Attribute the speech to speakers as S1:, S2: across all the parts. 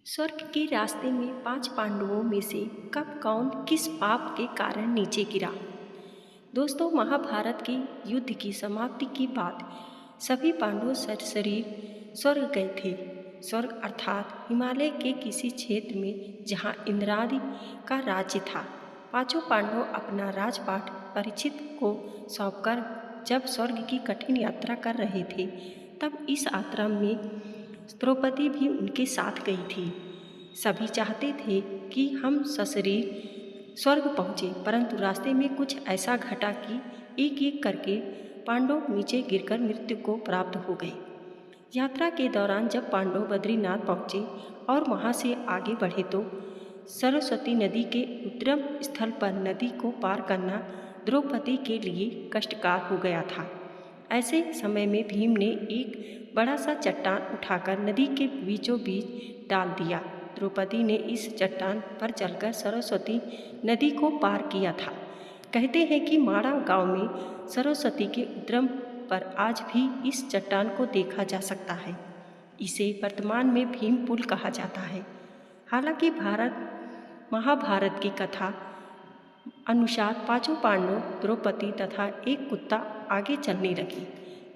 S1: स्वर्ग के रास्ते में 5 पांडवों में से कब कौन किस पाप के कारण नीचे गिरा। दोस्तों, महाभारत के युद्ध की समाप्ति के बाद सभी पांडव सशरीर स्वर्ग गए थे। स्वर्ग अर्थात हिमालय के किसी क्षेत्र में जहाँ इंद्रादि का राज्य था। पांचों पांडव अपना राजपाट परीक्षित को सौंपकर जब स्वर्ग की कठिन यात्रा कर रहे थे, तब इस यात्रा में द्रौपदी भी उनके साथ गई थी। सभी चाहते थे कि हम सशरीर स्वर्ग पहुँचे, परंतु रास्ते में कुछ ऐसा घटा कि एक एक करके पांडव नीचे गिरकर मृत्यु को प्राप्त हो गए। यात्रा के दौरान जब पांडव बद्रीनाथ पहुँचे और वहाँ से आगे बढ़े तो सरस्वती नदी के उद्गम स्थल पर नदी को पार करना द्रौपदी के लिए कष्टकार हो गया था। ऐसे समय में भीम ने एक बड़ा सा चट्टान उठाकर नदी के बीचों बीच डाल दिया। द्रौपदी ने इस चट्टान पर चलकर सरस्वती नदी को पार किया था। कहते हैं कि माड़ा गांव में सरस्वती के उद्गम पर आज भी इस चट्टान को देखा जा सकता है। इसे वर्तमान में भीम पुल कहा जाता है। हालांकि महाभारत की कथा अनुसार पांचों पांडव, द्रौपदी तथा एक कुत्ता आगे चलने लगी।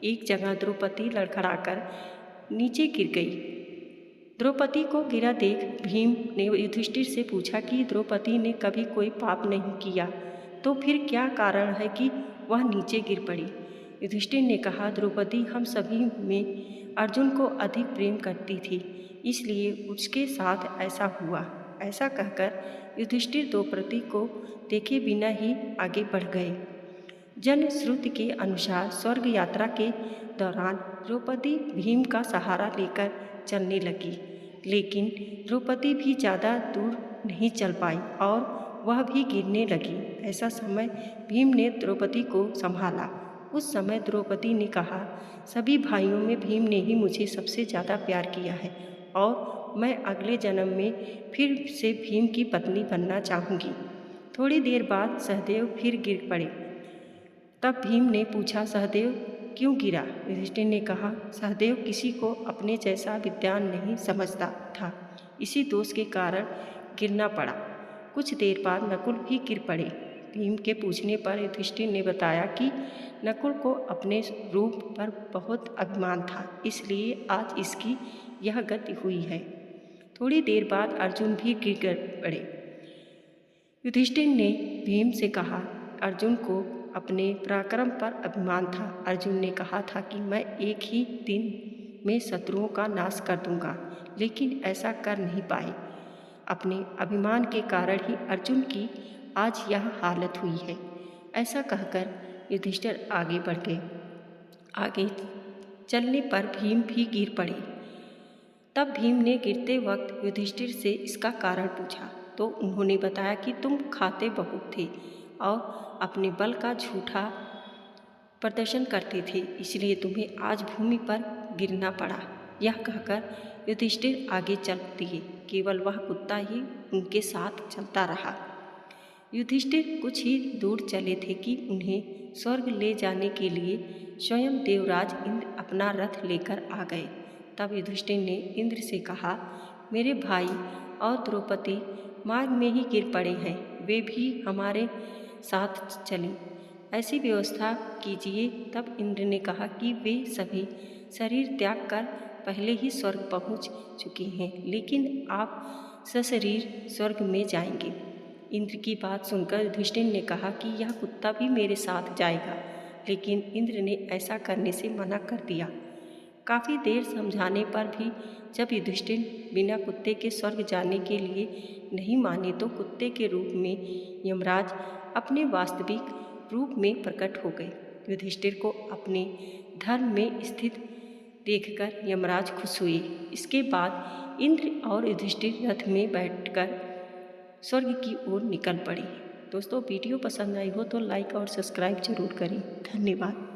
S1: एक जगह द्रौपदी लड़खड़ाकर नीचे गिर गई। द्रौपदी को गिरा देख भीम ने युधिष्ठिर से पूछा कि द्रौपदी ने कभी कोई पाप नहीं किया, तो फिर क्या कारण है कि वह नीचे गिर पड़ी। युधिष्ठिर ने कहा, द्रौपदी हम सभी में अर्जुन को अधिक प्रेम करती थी, इसलिए उसके साथ ऐसा हुआ। ऐसा कहकर युधिष्ठिर द्रौपदी को देखे बिना ही आगे बढ़ गए। जनश्रुति के अनुसार स्वर्ग यात्रा के दौरान द्रौपदी भीम का सहारा लेकर चलने लगी, लेकिन द्रौपदी भी ज़्यादा दूर नहीं चल पाई और वह भी गिरने लगी। ऐसा समय भीम ने द्रौपदी को संभाला। उस समय द्रौपदी ने कहा, सभी भाइयों में भीम ने ही मुझे सबसे ज़्यादा प्यार किया है और मैं अगले जन्म में फिर से भीम की पत्नी बनना चाहूँगी। थोड़ी देर बाद सहदेव फिर गिर पड़े। तब भीम ने पूछा, सहदेव क्यों गिरा। युधिष्ठिर ने कहा, सहदेव किसी को अपने जैसा विद्वान नहीं समझता था, इसी दोष के कारण गिरना पड़ा। कुछ देर बाद नकुल भी गिर पड़े। भीम के पूछने पर युधिष्ठिर ने बताया कि नकुल को अपने रूप पर बहुत अभिमान था, इसलिए आज इसकी यह गति हुई है। थोड़ी देर बाद अर्जुन भी गिर पड़े। युधिष्ठिर ने भीम से कहा, अर्जुन को अपने पराक्रम पर अभिमान था। अर्जुन ने कहा था कि मैं एक ही दिन में शत्रुओं का नाश कर दूंगा, लेकिन ऐसा कर नहीं पाए। अपने अभिमान के कारण ही अर्जुन की आज यह हालत हुई है। ऐसा कहकर युधिष्ठिर आगे बढ़ गए। आगे चलने पर भीम भी गिर पड़े। तब भीम ने गिरते वक्त युधिष्ठिर से इसका कारण पूछा, तो उन्होंने बताया कि तुम खाते बहुत थे और अपने बल का झूठा प्रदर्शन करते थे, इसलिए तुम्हें आज भूमि पर गिरना पड़ा। यह कहकर युधिष्ठिर आगे चल दिए। केवल वह कुत्ता ही उनके साथ चलता रहा। युधिष्ठिर कुछ ही दूर चले थे कि उन्हें स्वर्ग ले जाने के लिए स्वयं देवराज इंद्र अपना रथ लेकर आ गए। तब युधिष्ठिर ने इंद्र से कहा, मेरे भाई और द्रौपदी मार्ग में ही गिर पड़े हैं, वे भी हमारे साथ चलें, ऐसी व्यवस्था कीजिए। तब इंद्र ने कहा कि वे सभी शरीर त्याग कर पहले ही स्वर्ग पहुँच चुके हैं, लेकिन आप सशरीर स्वर्ग में जाएंगे। इंद्र की बात सुनकर युधिष्ठिर ने कहा कि यह कुत्ता भी मेरे साथ जाएगा, लेकिन इंद्र ने ऐसा करने से मना कर दिया। काफ़ी देर समझाने पर भी जब युधिष्ठिर बिना कुत्ते के स्वर्ग जाने के लिए नहीं माने, तो कुत्ते के रूप में यमराज अपने वास्तविक रूप में प्रकट हो गए। युधिष्ठिर को अपने धर्म में स्थित देखकर यमराज खुश हुए। इसके बाद इंद्र और युधिष्ठिर रथ में बैठकर स्वर्ग की ओर निकल पड़े। दोस्तों, वीडियो पसंद आई हो तो लाइक और सब्सक्राइब जरूर करें। धन्यवाद।